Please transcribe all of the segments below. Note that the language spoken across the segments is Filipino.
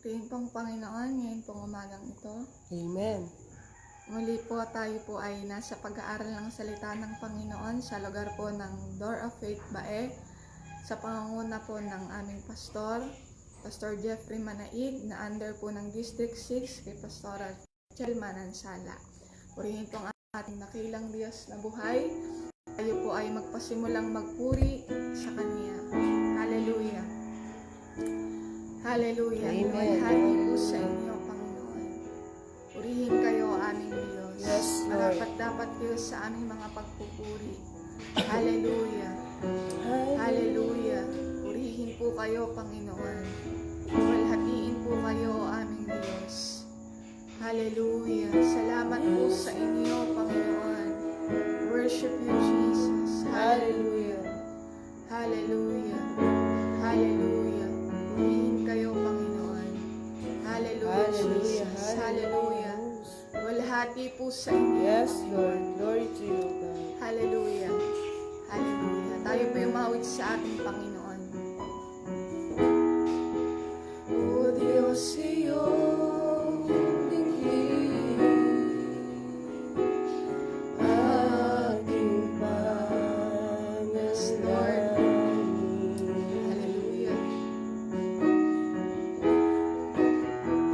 Tingin pong Panginoon, ngayon pong umagang ito. Amen. Muli po tayo po ay nasa pag-aaral ng salita ng Panginoon sa lugar po ng Door of Faith Bae sa pangunguna po ng aming pastor, Pastor Jeffrey Manaig, na under po ng District 6 kay Pastora Chel Manansala. Purihin po ang ating nakilang Diyos na buhay. Tayo po ay magpasimulang magpuri sa Kanya. Hallelujah. Hallelujah. Luwalhati po sa inyo, Panginoon. Purihin kayo, aming Diyos. Yes, Lord. Marapat-dapat kayo sa aming mga pagpupuri. Hallelujah. Hallelujah. Purihin po kayo, Panginoon. Luwalhatiin po kayo, aming Diyos. Hallelujah. Salamat po sa inyo, Panginoon. Worship you, Jesus. Hallelujah. Hallelujah. Hallelujah. Purihin kayo, Panginoon. Hallelujah, Jesus. Hallelujah. Walhati po sa inyo. Yes, Lord. Glory to you, God. Hallelujah. Hallelujah. Tayo po yung mawit sa ating Panginoon. O Diyos, iyong dinggin, Aking panalangin. Hallelujah.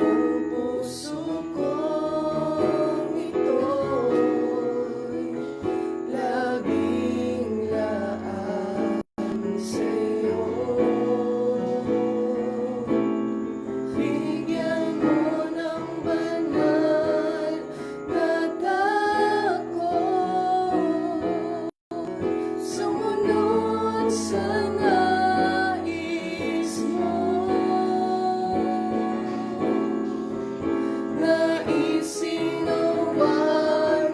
Ang puso kong ito'y laging laan sa'yo. Bigyan mo ng banal na takot, sumunod sa nais mo. Naisinawa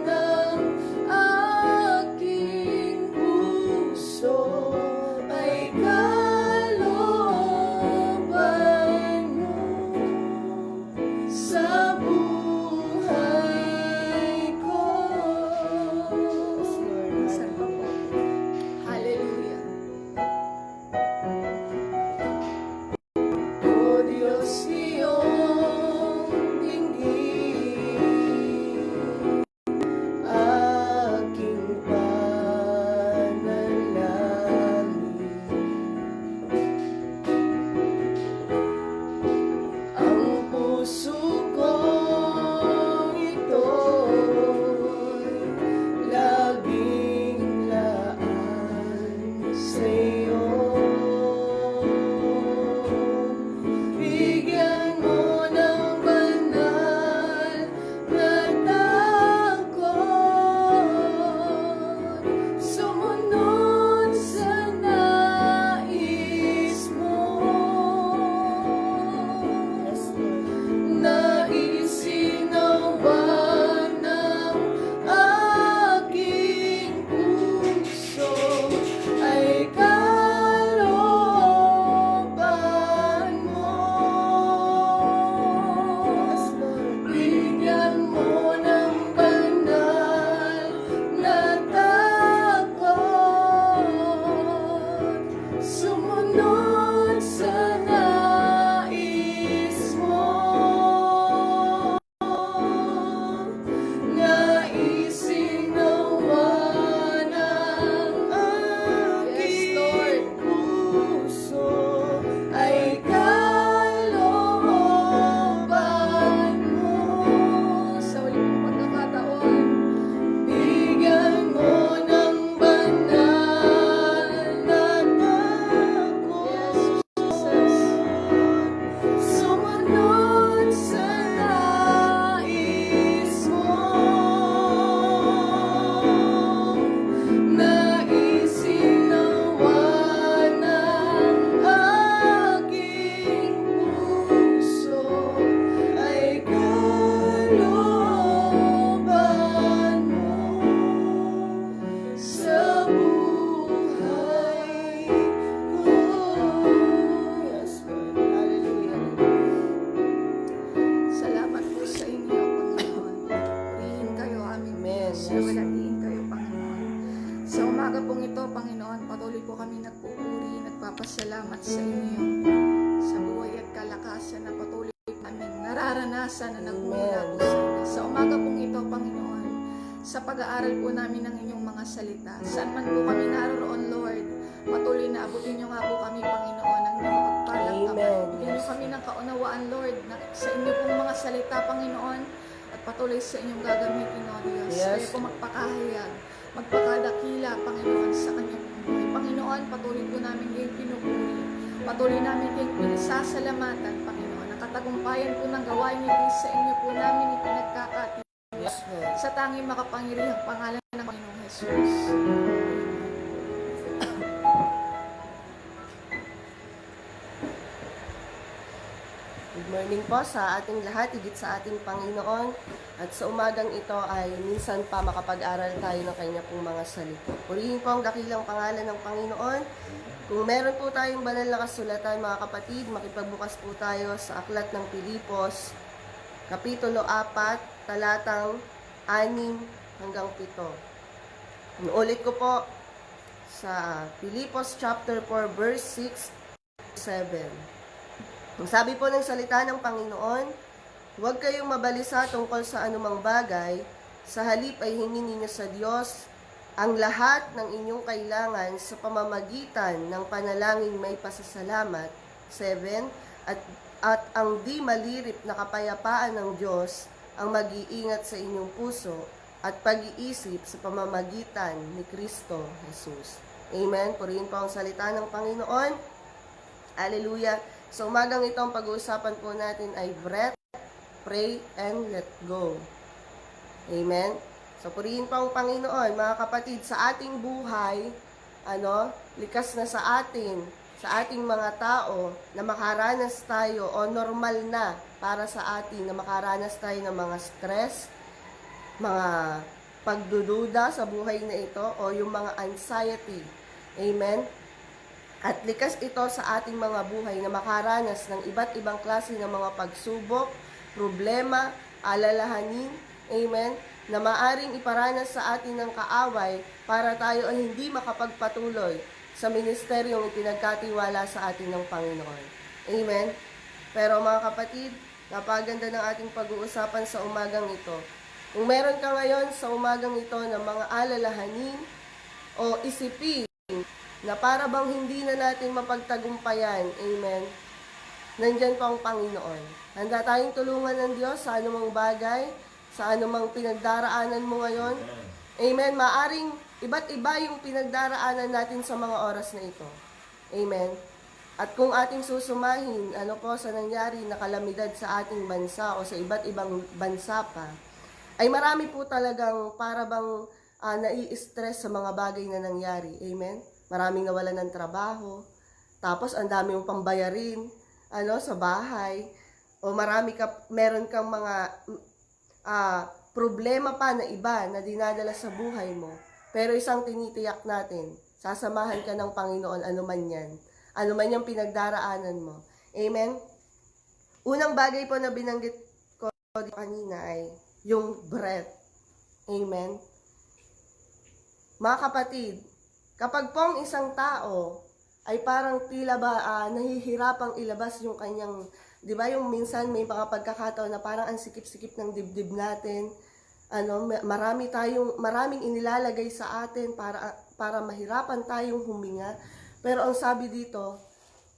ng aking puso ay kalooban mo sa buhay ko. Minsan pa po. Hallelujah. O Diyos, iyong dinggin, aking panalangin. Ang puso kong ito'y laging laan sa'yo. Bigyan nararanasan na nagmumula po sa inyo. Sa umaga pong ito, Panginoon, sa pag-aaral po namin ng inyong mga salita, saan man po kami naroon, Lord, patuloy na abutin niyo nga po kami, Panginoon, ang inyong mapagpalang kamay. Amen. Bigyan niyo kami ng kaunawaan, Lord, na sa inyo pong mga salita, Panginoon, at patuloy sa inyong gagamitin, O Diyos. Yes. Kaya po magpakahayag, magpakadakila, Panginoon, sa kanyang buhay. Panginoon, patuloy po namin kayong pinupuri. Patuloy namin kayong pinasasalamatan, Panginoon. Ang katagumpayan po ng gawain niyo sa inyo po namin ipinagkakati. Yes, Lord. Sa tanging makapangyarihang pangalan ng Panginoong Jesus. Good morning po sa ating lahat, higit sa ating Panginoon. At sa umagang ito ay minsan pa makapag-aral tayo ng kanya pong mga salita. Purihin po ang dakilang pangalan ng Panginoon. Kung meron po tayong banal na kasulatan, mga kapatid, makipagbukas po tayo sa Aklat ng Pilipos, Kapitulo 4, talatang 6 hanggang 7. Ulit ko po sa Pilipos chapter 4, verse 6-7. Ang sabi po ng salita ng Panginoon, huwag kayong mabalisa tungkol sa anumang bagay, sa halip ay hingin ninyo sa Diyos ang lahat ng inyong kailangan sa pamamagitan ng panalangin may pasasalamat. 7. At ang di malirip na kapayapaan ng Diyos ang mag-iingat sa inyong puso at pag-iisip sa pamamagitan ni Kristo Jesus. Amen. Purihin po ang salita ng Panginoon. Hallelujah. Sa umagang ito, ang pag-uusapan po natin ay breath, pray, and let go. Amen. So, purihin po ang Panginoon, mga kapatid, sa ating buhay, likas na sa ating mga tao, na makaranas tayo, o normal na para sa atin, na makaranas tayo ng mga stress, mga pagdududa sa buhay na ito, o yung mga anxiety. Amen. At likas ito sa ating mga buhay na makaranas ng iba't ibang klase ng mga pagsubok, problema, alalahanin, amen, na maaring iparanas sa atin ng kaaway para tayo ay hindi makapagpatuloy sa ministeryong ipinagkatiwala sa atin ng Panginoon. Amen. Pero mga kapatid, napaganda ng ating pag-uusapan sa umagang ito. Kung meron ka ngayon sa umagang ito ng mga alalahanin o isipin, na para bang hindi na natin mapagtagumpayan, amen, nandyan po ang Panginoon. Handa tayong tulungan ng Diyos sa anumang bagay, sa anumang pinagdaraanan mo ngayon. Amen. Maaring iba't iba yung pinagdaraanan natin sa mga oras na ito. Amen. At kung ating susumahin, sa nangyari na kalamidad sa ating bansa o sa iba't ibang bansa pa, ay marami po talagang para bang nai-stress sa mga bagay na nangyari. Amen. Maraming nawalan ng trabaho, tapos ang dami mong pambayarin, sa bahay, o meron kang mga problema pa na iba na dinadala sa buhay mo. Pero isang tinitiyak natin, sasamahan ka ng Panginoon anuman yan, anuman yung pinagdaraanan mo. Amen? Unang bagay po na binanggit ko kanina ay yung breath. Amen? Mga kapatid, kapag pong isang tao ay parang tila ba nahihirapang ilabas yung kanyang, di ba yung minsan may mga pagkakataon na parang ang sikip-sikip ng dibdib natin, maraming inilalagay sa atin para mahirapan tayong huminga. Pero ang sabi dito,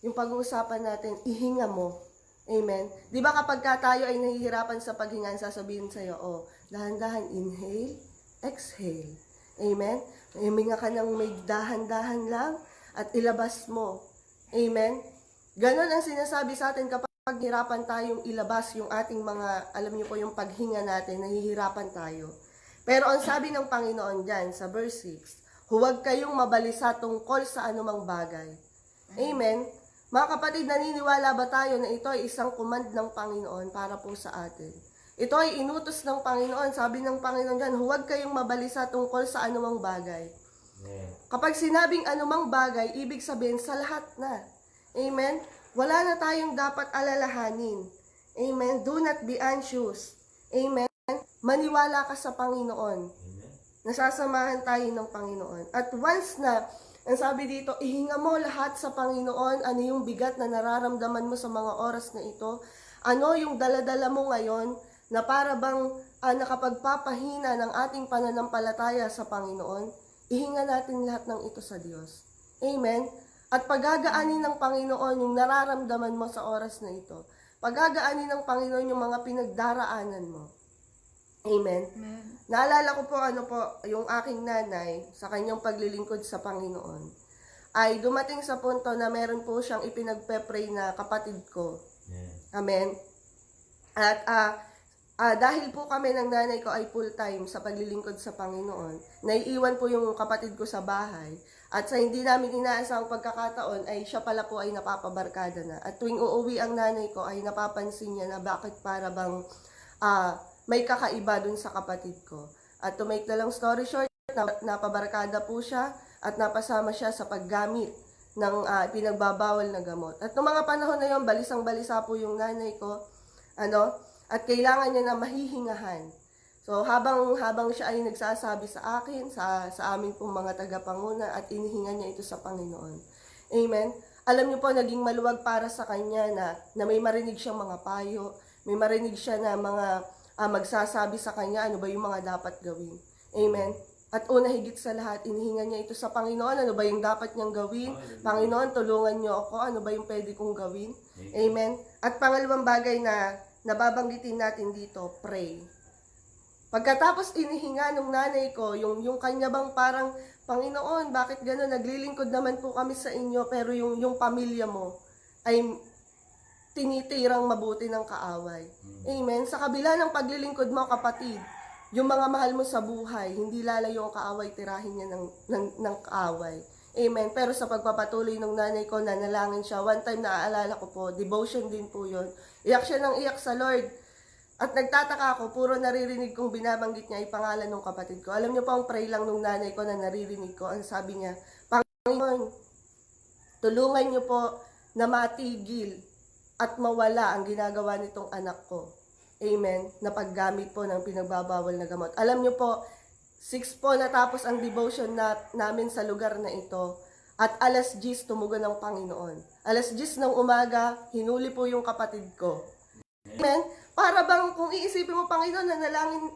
yung pag-uusapan natin, ihinga mo. Amen. Di ba kapag tayo ay nahihirapan sa paghinga, sasabihin sa'yo, dahan-dahan, inhale, exhale. Amen. Huminga ka ng may dahan-dahan lang at ilabas mo. Amen. Ganon ang sinasabi sa atin kapag hirapan tayong ilabas yung ating mga, alam niyo po yung paghinga natin, nahihirapan tayo. Pero ang sabi ng Panginoon dyan sa verse 6, huwag kayong mabalisa tungkol sa anumang bagay. Amen. Mga kapatid, naniniwala ba tayo na ito ay isang command ng Panginoon para po sa atin? Ito ay inutos ng Panginoon. Sabi ng Panginoon dyan, huwag kayong mabalisa tungkol sa anumang bagay. Kapag sinabing anumang bagay, ibig sabihin sa lahat na. Amen? Wala na tayong dapat alalahanin. Amen? Do not be anxious. Amen? Maniwala ka sa Panginoon. Nasasamahan tayo ng Panginoon. At once na, ang sabi dito, ihinga mo lahat sa Panginoon, ano yung bigat na nararamdaman mo sa mga oras na ito, Ano yung daladala mo ngayon na para bang nakapagpapahina ng ating pananampalataya sa Panginoon? Ihinga natin lahat ng ito sa Diyos. Amen? At pagagaanin ng Panginoon yung nararamdaman mo sa oras na ito. Pagagaanin ng Panginoon yung mga pinagdaraanan mo. Amen? Amen. Naalala ko po, yung aking nanay sa kanyang paglilingkod sa Panginoon, ay dumating sa punto na meron po siyang ipinagpe-pray na kapatid ko. Amen? At dahil po kami ng nanay ko ay full-time sa paglilingkod sa Panginoon, naiiwan po yung kapatid ko sa bahay. At sa hindi namin inaasahang pagkakataon ay siya pala po ay napapabarkada na. At tuwing uuwi ang nanay ko ay napapansin niya na bakit para bang may kakaiba dun sa kapatid ko. At to make the long story short, napabarkada po siya at napasama siya sa paggamit ng pinagbabawal na gamot. At noong mga panahon na yon, balisang-balisa po yung nanay ko, at kailangan niya na mahihingahan. So habang siya ay nagsasabi sa akin, sa amin pong mga tagapanguna, at inihinga niya ito sa Panginoon. Amen? Alam niyo po, naging maluwag para sa kanya na may marinig siyang mga payo, may marinig siya na mga magsasabi sa kanya ano ba yung mga dapat gawin. Amen? At una higit sa lahat, inihinga niya ito sa Panginoon. Ano ba yung dapat niyang gawin? Panginoon, tulungan niyo ako. Ano ba yung pwede kong gawin? Amen? At pangalawang bagay na nababanggitin natin dito, pray. Pagkatapos inihinga ng nanay ko, yung kanya bang parang, Panginoon, bakit gano'n? Naglilingkod naman po kami sa inyo, pero yung pamilya mo ay tinitirang mabuti ng kaaway. Amen? Sa kabila ng paglilingkod mo, kapatid, yung mga mahal mo sa buhay, hindi lalayo ang kaaway, tirahin niya ng kaaway. Amen. Pero sa pagpapatuloy ng nanay ko, nanalangin siya. One time naaalala ko po, devotion din po yun. Iyak siya ng iyak sa Lord. At nagtataka ako, puro naririnig kong binabanggit niya ay pangalan ng kapatid ko. Alam niyo po, ang pray lang ng nanay ko na naririnig ko. Ang sabi niya, Panginoon, tulungan niyo po na matigil at mawala ang ginagawa nitong anak ko. Amen. Na paggamit po ng pinagbabawal na gamot. Alam niyo po, 6 po natapos ang devotion namin sa lugar na ito. At alas 10 tumugon ng Panginoon. Alas 10 ng umaga, hinuli po yung kapatid ko. Amen. Para bang kung iisipin mo, Panginoon,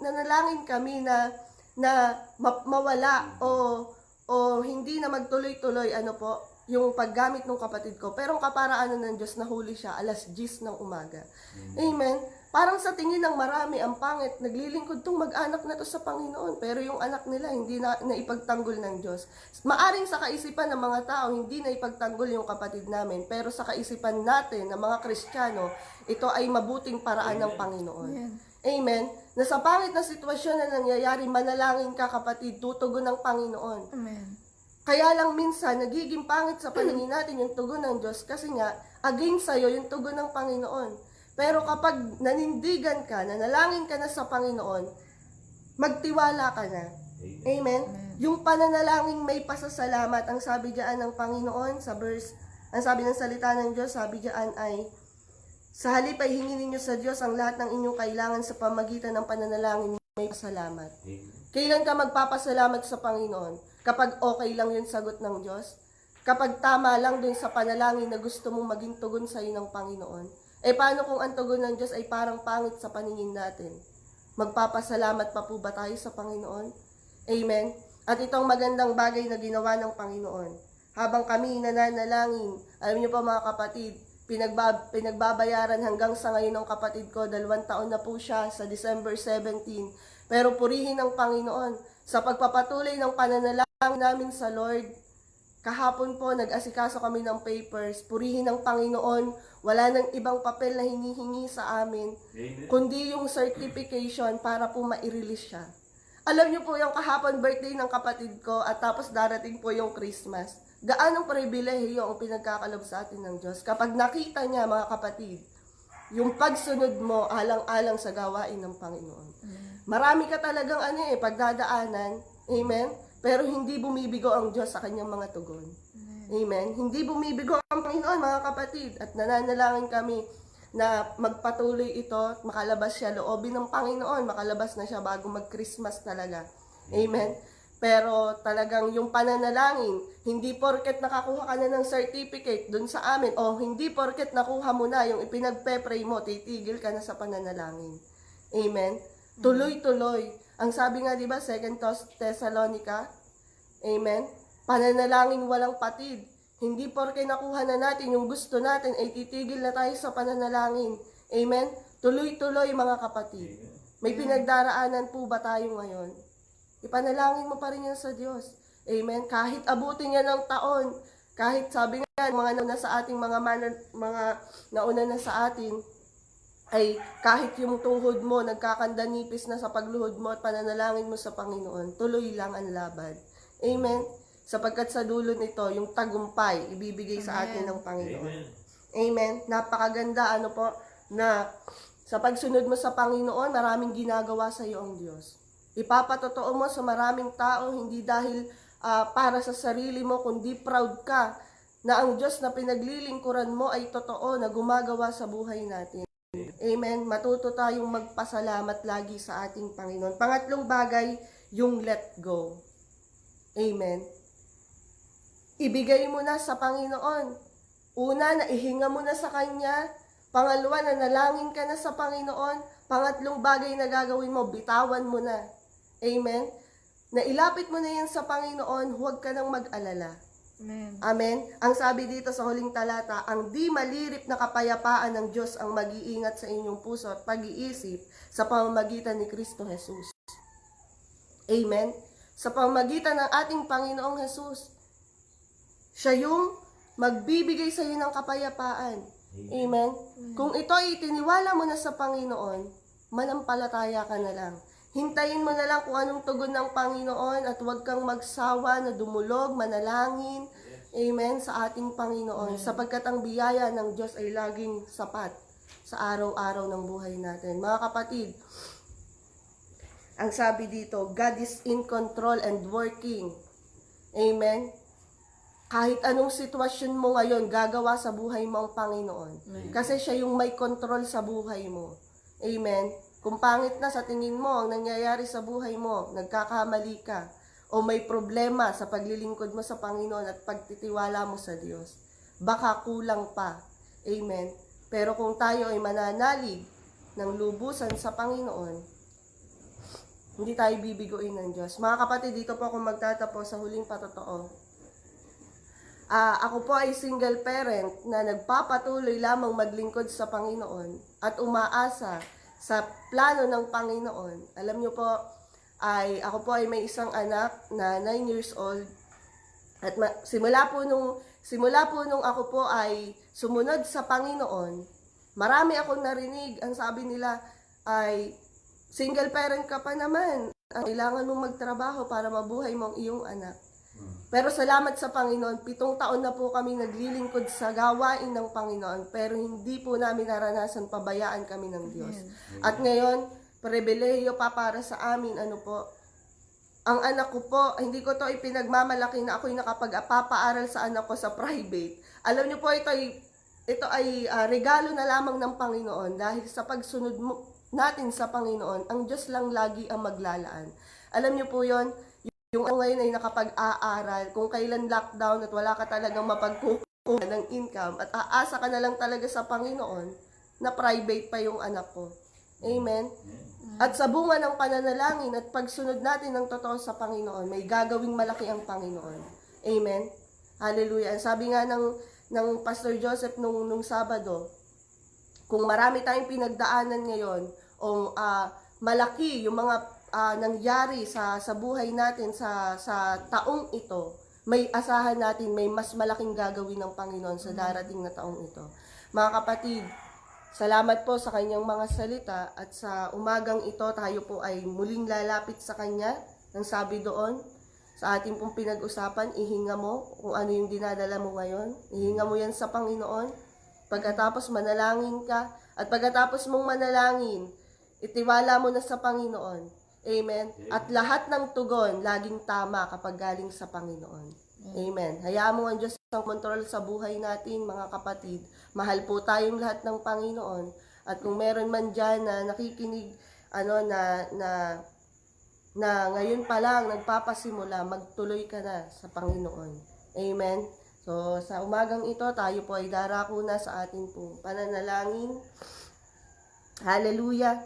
nanalangin kami na mawala o hindi na magtuloy-tuloy yung paggamit ng kapatid ko. Pero ang kaparaanan ng Diyos, nahuli siya alas 10 ng umaga. Amen. Parang sa tingin ng marami, ang pangit, naglilingkod tong mag-anak na to sa Panginoon. Pero yung anak nila, hindi na ipagtanggol ng Diyos. Maaring sa kaisipan ng mga tao, hindi na ipagtanggol yung kapatid namin. Pero sa kaisipan natin, ng mga Kristiyano, ito ay mabuting paraan ng Panginoon. Amen. Na sa pangit na sitwasyon na nangyayari, manalangin ka, kapatid, tutugon ng Panginoon. Amen. Kaya lang minsan, nagiging pangit sa paningin natin yung tugon ng Diyos kasi nga, against sa'yo yung tugon ng Panginoon. Pero kapag nanindigan ka, nanalangin ka na sa Panginoon, magtiwala ka na. Amen? Yung pananalangin may pasasalamat, ang sabi diyan ng Panginoon sa verse, ang sabi ng salita ng Diyos, sabi diyan ay, sa halip ay hingin ninyo sa Diyos ang lahat ng inyong kailangan sa pamagitan ng pananalangin, may pasalamat. Kailan ka magpapasalamat sa Panginoon? Kapag okay lang yung sagot ng Diyos? Kapag tama lang dun sa panalangin na gusto mong maging tugon sa iyo ng Panginoon? Paano kung ang tugon ng Diyos ay parang pangit sa paningin natin? Magpapasalamat pa po ba tayo sa Panginoon? Amen? At itong magandang bagay na ginawa ng Panginoon. Habang kami nananalangin, alam niyo pa mga kapatid, pinagbabayaran hanggang sa ngayon ng kapatid ko, 2 taon na po siya sa December 17. Pero purihin ng Panginoon sa pagpapatuloy ng pananalangin namin sa Lord. Kahapon po, nag-asikaso kami ng papers. Purihin ng Panginoon, wala nang ibang papel na hinihingi sa amin, kundi yung certification para po ma-release siya. Alam niyo po yung kahapon birthday ng kapatid ko at tapos darating po yung Christmas. Gaanong pribilehiyo ang pinagkakalob sa atin ng Diyos. Kapag nakita niya mga kapatid, yung pagsunod mo alang-alang sa gawain ng Panginoon. Marami ka talagang pagdadaanan. Amen? Pero hindi bumibigo ang Diyos sa kanyang mga tugon. Amen? Hindi bumibigo ang Panginoon, mga kapatid. At nananalangin kami na magpatuloy ito, makalabas siya loobin ng Panginoon, makalabas na siya bago mag-Christmas talaga. Amen? Pero talagang yung pananalangin, hindi porket nakakuha ka na ng certificate dun sa amin, o hindi porket nakuha mo na yung ipinagpe-pray mo, titigil ka na sa pananalangin. Amen? Tuloy-tuloy. Ang sabi nga, di ba, 2 Thessalonica, amen? Pananalangin walang patid. Hindi porke nakuha na natin yung gusto natin, ay titigil na tayo sa pananalangin. Amen? Tuloy-tuloy, mga kapatid. May pinagdaraanan po ba tayo ngayon? Ipanalangin mo pa rin yan sa Diyos. Amen? Kahit abutin niya ng taon, kahit sabi nga, mga nauna sa ating mga nauna na sa atin, ay kahit yung tuhod mo, nagkakandanipis na sa pagluhod mo at pananalangin mo sa Panginoon, tuloy lang ang laban. Amen? Sapagkat sa dulo nito, yung tagumpay, ibibigay sa atin ng Panginoon. Amen? Napakaganda, na sa pagsunod mo sa Panginoon, maraming ginagawa sa iyo ang Diyos. Ipapatotoo mo sa maraming tao, hindi dahil para sa sarili mo, kundi proud ka na ang Diyos na pinaglilingkuran mo ay totoo na gumagawa sa buhay natin. Amen. Matuto tayong magpasalamat lagi sa ating Panginoon. Pangatlong bagay, yung let go. Amen. Ibigay mo na sa Panginoon. Una, na ihinga mo na sa Kanya. Pangalawa, nanalangin ka na sa Panginoon. Pangatlong bagay na gagawin mo, bitawan mo na. Amen. Na ilapit mo na yan sa Panginoon, huwag ka nang mag-alala. Amen. Amen. Ang sabi dito sa huling talata, ang di malirip na kapayapaan ng Diyos ang mag-iingat sa inyong puso at pag-iisip sa pamamagitan ni Kristo Jesus. Amen. Sa pamamagitan ng ating Panginoong Jesus, siya yung magbibigay sa iyo ng kapayapaan. Amen. Kung ito ay itiniwala mo na sa Panginoon, manampalataya ka na lang. Hintayin mo na lang kung anong tugon ng Panginoon at huwag kang magsawa na dumulog, manalangin, amen, sa ating Panginoon. Sapagkat ang biyaya ng Diyos ay laging sapat sa araw-araw ng buhay natin. Mga kapatid, ang sabi dito, God is in control and working. Amen. Kahit anong sitwasyon mo ngayon, gagawa sa buhay mo ang Panginoon. Kasi siya yung may control sa buhay mo. Amen. Kung pangit na sa tingin mo ang nangyayari sa buhay mo, nagkakamali ka, o may problema sa paglilingkod mo sa Panginoon at pagtitiwala mo sa Diyos, baka kulang pa. Amen. Pero kung tayo ay mananalig ng lubusan sa Panginoon, hindi tayo bibiguin ng Diyos. Mga kapatid, dito po ako magtatapos sa huling patotoo. Ako po ay single parent na nagpapatuloy lamang maglingkod sa Panginoon at umaasa sa plano ng Panginoon. Alam niyo po, ako po ay may isang anak na 9 years old. At simula po nung ako po ay sumunod sa Panginoon, marami akong narinig. Ang sabi nila ay, single parent ka pa naman. Kailangan mong magtrabaho para mabuhay mo ang iyong anak. Pero salamat sa Panginoon, 7 taon na po kami naglilingkod sa gawain ng Panginoon, pero hindi po namin naranasan pabayaan kami ng Diyos. At ngayon, pribilehiyo pa para sa amin, ang anak ko po, hindi ko to ipinagmamalaki na ako'y nakapag-papaaral sa anak ko sa private. Alam niyo po, ito ay regalo na lamang ng Panginoon dahil sa pagsunod natin sa Panginoon, ang Diyos lang lagi ang maglalaan. Alam niyo po yon. Yung ngayon ay nakapag-aaral, kung kailan lockdown at wala ka talagang mapagkukuha ng income at aasa ka na lang talaga sa Panginoon na private pa yung anak ko. Amen? At sa bunga ng pananalangin at pagsunod natin ng totoo sa Panginoon, may gagawing malaki ang Panginoon. Amen? Hallelujah. Sabi nga ng Pastor Joseph nung Sabado, kung marami tayong pinagdaanan ngayon, o malaki yung mga nangyari sa buhay natin sa taong ito, may asahan natin, may mas malaking gagawin ng Panginoon sa darating na taong ito. Mga kapatid, salamat po sa kanyang mga salita at sa umagang ito tayo po ay muling lalapit sa kanya. Nang sabi doon, sa ating pong pinag-usapan, ihinga mo kung ano yung dinadala mo ngayon. Ihinga mo yan sa Panginoon. Pagkatapos manalangin ka, at pagkatapos mong manalangin, itiwala mo na sa Panginoon. Amen. At lahat ng tugon, laging tama kapag galing sa Panginoon. Amen. Hayaan mo ang Diyos ang kontrol sa buhay natin, mga kapatid. Mahal po tayong lahat ng Panginoon. At kung meron man dyan na nakikinig, na na ngayon pa lang nagpapasimula, magtuloy ka na sa Panginoon. Amen? So, sa umagang ito, tayo po ay darako na sa ating pong pananalangin. Hallelujah!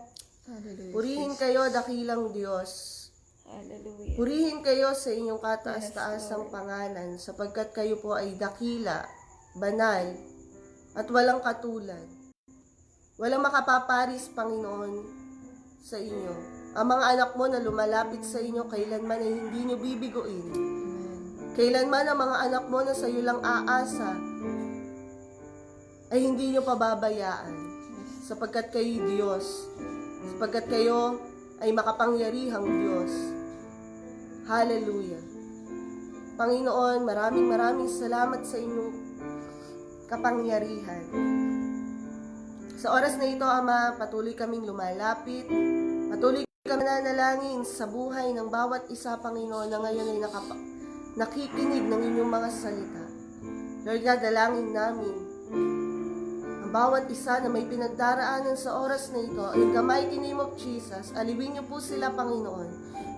Hallelujah. Purihin kayo, dakilang Diyos. Hallelujah. Purihin kayo sa inyong kataas-taasang Yes, Lord. pangalan, sapagkat kayo po ay dakila, banal, at walang katulad. Walang makapaparis, Panginoon, sa inyo. Ang mga anak mo na lumalapit sa inyo, kailanman ay hindi nyo bibiguin. Amen. Kailanman ang mga anak mo na sa iyo lang aasa, ay hindi nyo pababayaan. Sapagkat kayo Diyos. Sapagkat kayo ay makapangyarihang Diyos. Hallelujah. Panginoon, maraming salamat sa inyong kapangyarihan. Sa oras na ito, Ama, patuloy kaming lumalapit. Patuloy kami nanalangin sa buhay ng bawat isa, Panginoon, na ngayon ay nakikinig ng inyong mga salita. Lord God, dalangin namin ang bawat isa na may pinagdaraanan sa oras na ito. In the mighty name of Jesus, alibin niyo po sila, Panginoon.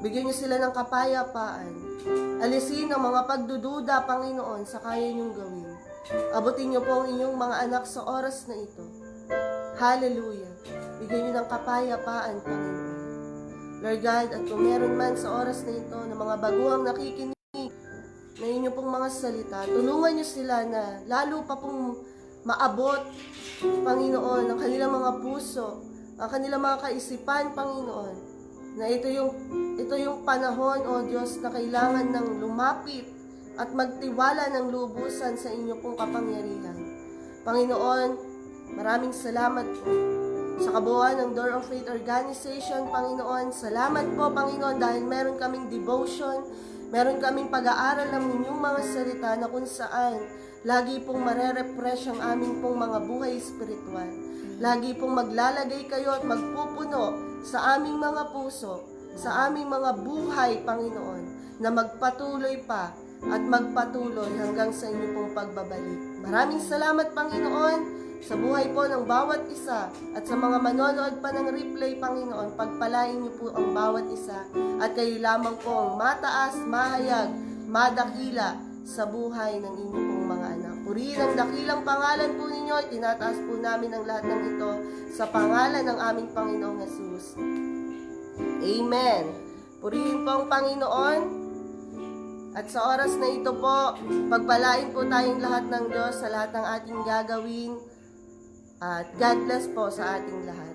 Bigyan niyo sila ng kapayapaan. Alisin ang mga pagdududa, Panginoon, sa kaya niyong gawin. Abutin niyo po ang inyong mga anak sa oras na ito. Hallelujah. Bigyan niyo ng kapayapaan, Panginoon. Lord God, at kung meron man sa oras na ito na mga baguhang nakikinig na inyo pong mga salita, tulungan niyo sila na lalo pa pong maabot, Panginoon, ang kanilang mga puso, ang kanilang mga kaisipan, Panginoon, na ito yung panahon, O Diyos, na kailangan ng lumapit at magtiwala ng lubusan sa inyo pong kapangyarihan. Panginoon, maraming salamat po sa kabuuan ng Door of Faith Organization, Panginoon. Salamat po, Panginoon, dahil meron kaming devotion, meron kaming pag-aaral ng inyong mga salita na kung saan lagi pong marerefresh ang aming pong mga buhay espiritual. Lagi pong maglalagay kayo at magpupuno sa aming mga puso, sa aming mga buhay, Panginoon, na magpatuloy pa at magpatuloy hanggang sa inyong pong pagbabalik. Maraming salamat, Panginoon, sa buhay po ng bawat isa at sa mga manonood pa ng replay, Panginoon. Pagpalain niyo po ang bawat isa at kayo lamang po ang mataas, mahayag, madakila sa buhay ng inyong pong mga anak. Purihin ang dakilang pangalan po ninyo at tinataas po namin ang lahat ng ito sa pangalan ng aming Panginoong Jesus. Amen. Purihin po ang Panginoon. At sa oras na ito po, pagpalain po tayong lahat ng Diyos sa lahat ng ating gagawin. At God bless po sa ating lahat.